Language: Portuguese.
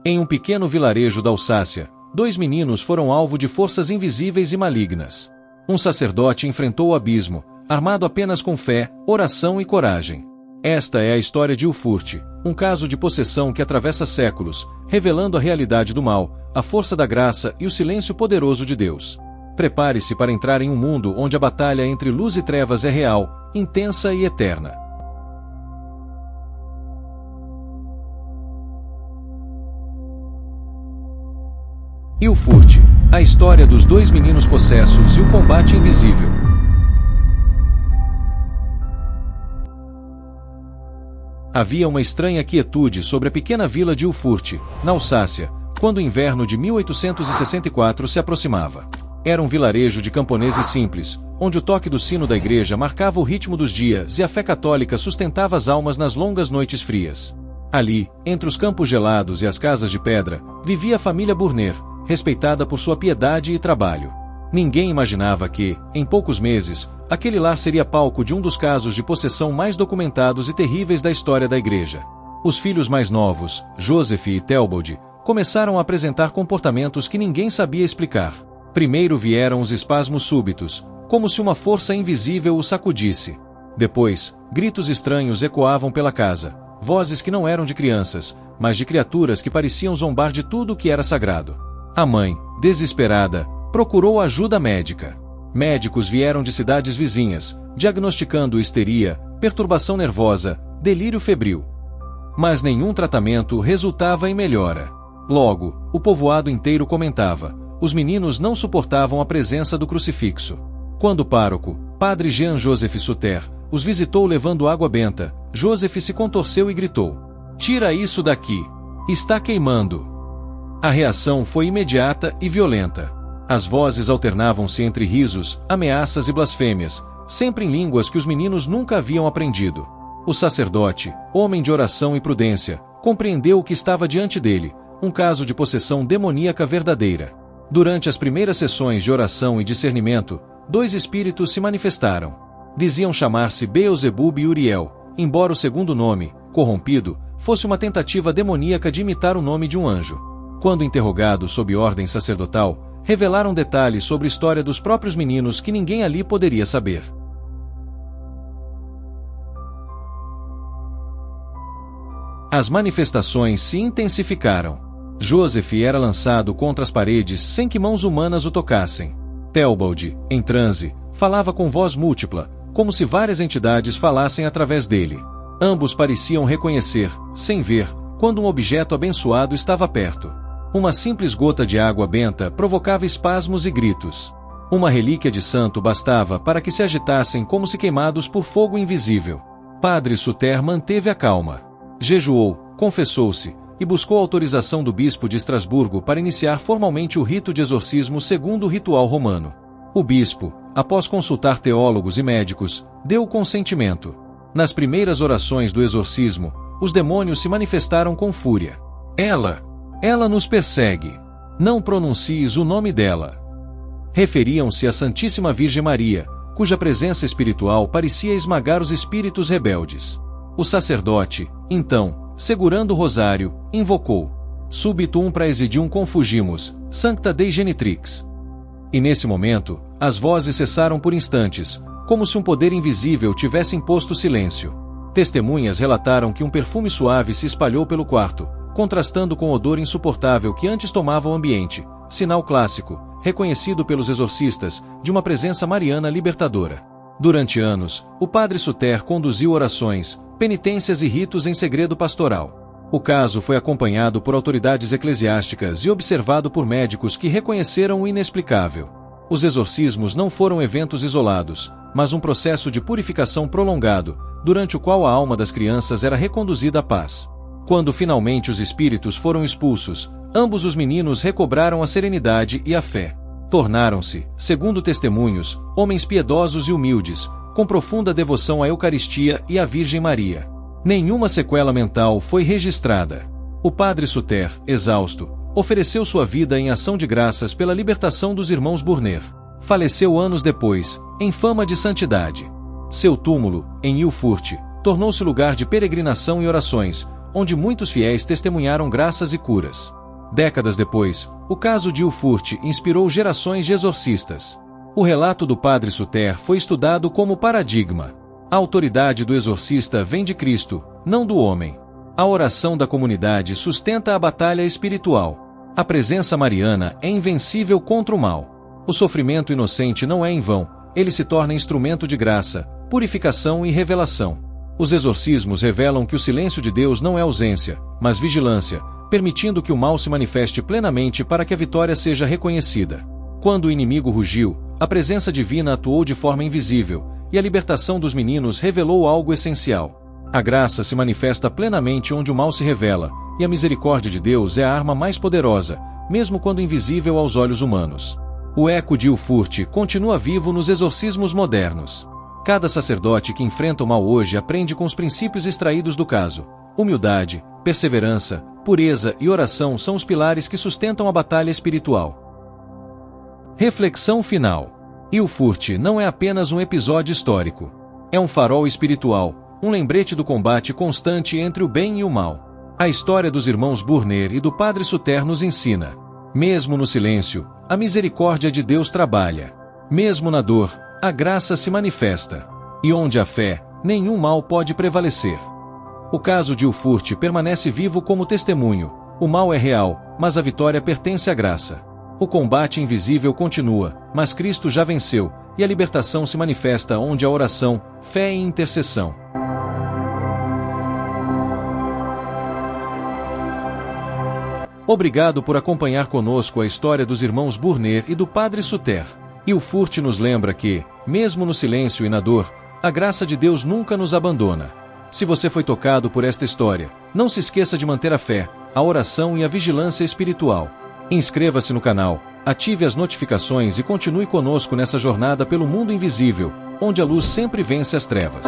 Em um pequeno vilarejo da Alsácia, 2 meninos foram alvo de forças invisíveis e malignas. Um sacerdote enfrentou o abismo, armado apenas com fé, oração e coragem. Esta é a história de Ulfurt, um caso de possessão que atravessa séculos, revelando a realidade do mal, a força da graça e o silêncio poderoso de Deus. Prepare-se para entrar em um mundo onde a batalha entre luz e trevas é real, intensa e eterna. Ulfurt, a história dos 2 meninos possessos e o combate invisível. Havia uma estranha quietude sobre a pequena vila de Ulfurt, na Alsácia, quando o inverno de 1864 se aproximava. Era um vilarejo de camponeses simples, onde o toque do sino da igreja marcava o ritmo dos dias e a fé católica sustentava as almas nas longas noites frias. Ali, entre os campos gelados e as casas de pedra, vivia a família Burner, respeitada por sua piedade e trabalho. Ninguém imaginava que, em poucos meses, aquele lar seria palco de um dos casos de possessão mais documentados e terríveis da história da igreja. Os filhos mais novos, Joseph e Theobald, começaram a apresentar comportamentos que ninguém sabia explicar. Primeiro vieram os espasmos súbitos, como se uma força invisível os sacudisse. Depois, gritos estranhos ecoavam pela casa, vozes que não eram de crianças, mas de criaturas que pareciam zombar de tudo que era sagrado. A mãe, desesperada, procurou ajuda médica. Médicos vieram de cidades vizinhas, diagnosticando histeria, perturbação nervosa, delírio febril. Mas nenhum tratamento resultava em melhora. Logo, o povoado inteiro comentava: os meninos não suportavam a presença do crucifixo. Quando o pároco, padre Jean-Joseph Suter, os visitou levando água benta, Joseph se contorceu e gritou: "Tira isso daqui! Está queimando!" A reação foi imediata e violenta. As vozes alternavam-se entre risos, ameaças e blasfêmias, sempre em línguas que os meninos nunca haviam aprendido. O sacerdote, homem de oração e prudência, compreendeu o que estava diante dele, um caso de possessão demoníaca verdadeira. Durante as primeiras sessões de oração e discernimento, 2 espíritos se manifestaram. Diziam chamar-se Beelzebub e Uriel, embora o segundo nome, corrompido, fosse uma tentativa demoníaca de imitar o nome de um anjo. Quando interrogados sob ordem sacerdotal, revelaram detalhes sobre a história dos próprios meninos que ninguém ali poderia saber. As manifestações se intensificaram. Joseph era lançado contra as paredes sem que mãos humanas o tocassem. Theobald, em transe, falava com voz múltipla, como se várias entidades falassem através dele. Ambos pareciam reconhecer, sem ver, quando um objeto abençoado estava perto. Uma simples gota de água benta provocava espasmos e gritos. Uma relíquia de santo bastava para que se agitassem como se queimados por fogo invisível. Padre Suter manteve a calma. Jejuou, confessou-se, e buscou autorização do bispo de Estrasburgo para iniciar formalmente o rito de exorcismo segundo o ritual romano. O bispo, após consultar teólogos e médicos, deu o consentimento. Nas primeiras orações do exorcismo, os demônios se manifestaram com fúria. Ela nos persegue. Não pronuncies o nome dela. Referiam-se à Santíssima Virgem Maria, cuja presença espiritual parecia esmagar os espíritos rebeldes. O sacerdote, então, segurando o rosário, invocou: Subitum praesidium confugimus, sancta Dei genitrix. E nesse momento, as vozes cessaram por instantes, como se um poder invisível tivesse imposto silêncio. Testemunhas relataram que um perfume suave se espalhou pelo quarto, contrastando com o odor insuportável que antes tomava o ambiente, sinal clássico, reconhecido pelos exorcistas, de uma presença mariana libertadora. Durante anos, o padre Suter conduziu orações, penitências e ritos em segredo pastoral. O caso foi acompanhado por autoridades eclesiásticas e observado por médicos que reconheceram o inexplicável. Os exorcismos não foram eventos isolados, mas um processo de purificação prolongado, durante o qual a alma das crianças era reconduzida à paz. Quando finalmente os espíritos foram expulsos, ambos os meninos recobraram a serenidade e a fé. Tornaram-se, segundo testemunhos, homens piedosos e humildes, com profunda devoção à Eucaristia e à Virgem Maria. Nenhuma sequela mental foi registrada. O padre Suter, exausto, ofereceu sua vida em ação de graças pela libertação dos irmãos Burner. Faleceu anos depois, em fama de santidade. Seu túmulo, em Ulfurt, tornou-se lugar de peregrinação e orações, onde muitos fiéis testemunharam graças e curas. Décadas depois, o caso de Ilfurt inspirou gerações de exorcistas. O relato do Padre Suter foi estudado como paradigma. A autoridade do exorcista vem de Cristo, não do homem. A oração da comunidade sustenta a batalha espiritual. A presença mariana é invencível contra o mal. O sofrimento inocente não é em vão, ele se torna instrumento de graça, purificação e revelação. Os exorcismos revelam que o silêncio de Deus não é ausência, mas vigilância, permitindo que o mal se manifeste plenamente para que a vitória seja reconhecida. Quando o inimigo rugiu, a presença divina atuou de forma invisível, e a libertação dos meninos revelou algo essencial. A graça se manifesta plenamente onde o mal se revela, e a misericórdia de Deus é a arma mais poderosa, mesmo quando invisível aos olhos humanos. O eco de Ilfurt continua vivo nos exorcismos modernos. Cada sacerdote que enfrenta o mal hoje aprende com os princípios extraídos do caso. Humildade, perseverança, pureza e oração são os pilares que sustentam a batalha espiritual. Reflexão final. Ilfurt não é apenas um episódio histórico. É um farol espiritual, um lembrete do combate constante entre o bem e o mal. A história dos irmãos Burner e do Padre Suter nos ensina. Mesmo no silêncio, a misericórdia de Deus trabalha. Mesmo na dor, a graça se manifesta. E onde há fé, nenhum mal pode prevalecer. O caso de Ilfurt permanece vivo como testemunho. O mal é real, mas a vitória pertence à graça. O combate invisível continua, mas Cristo já venceu, e a libertação se manifesta onde há oração, fé e intercessão. Obrigado por acompanhar conosco a história dos irmãos Burner e do Padre Suter. Ilfurt nos lembra que, mesmo no silêncio e na dor, a graça de Deus nunca nos abandona. Se você foi tocado por esta história, não se esqueça de manter a fé, a oração e a vigilância espiritual. Inscreva-se no canal, ative as notificações e continue conosco nessa jornada pelo mundo invisível, onde a luz sempre vence as trevas.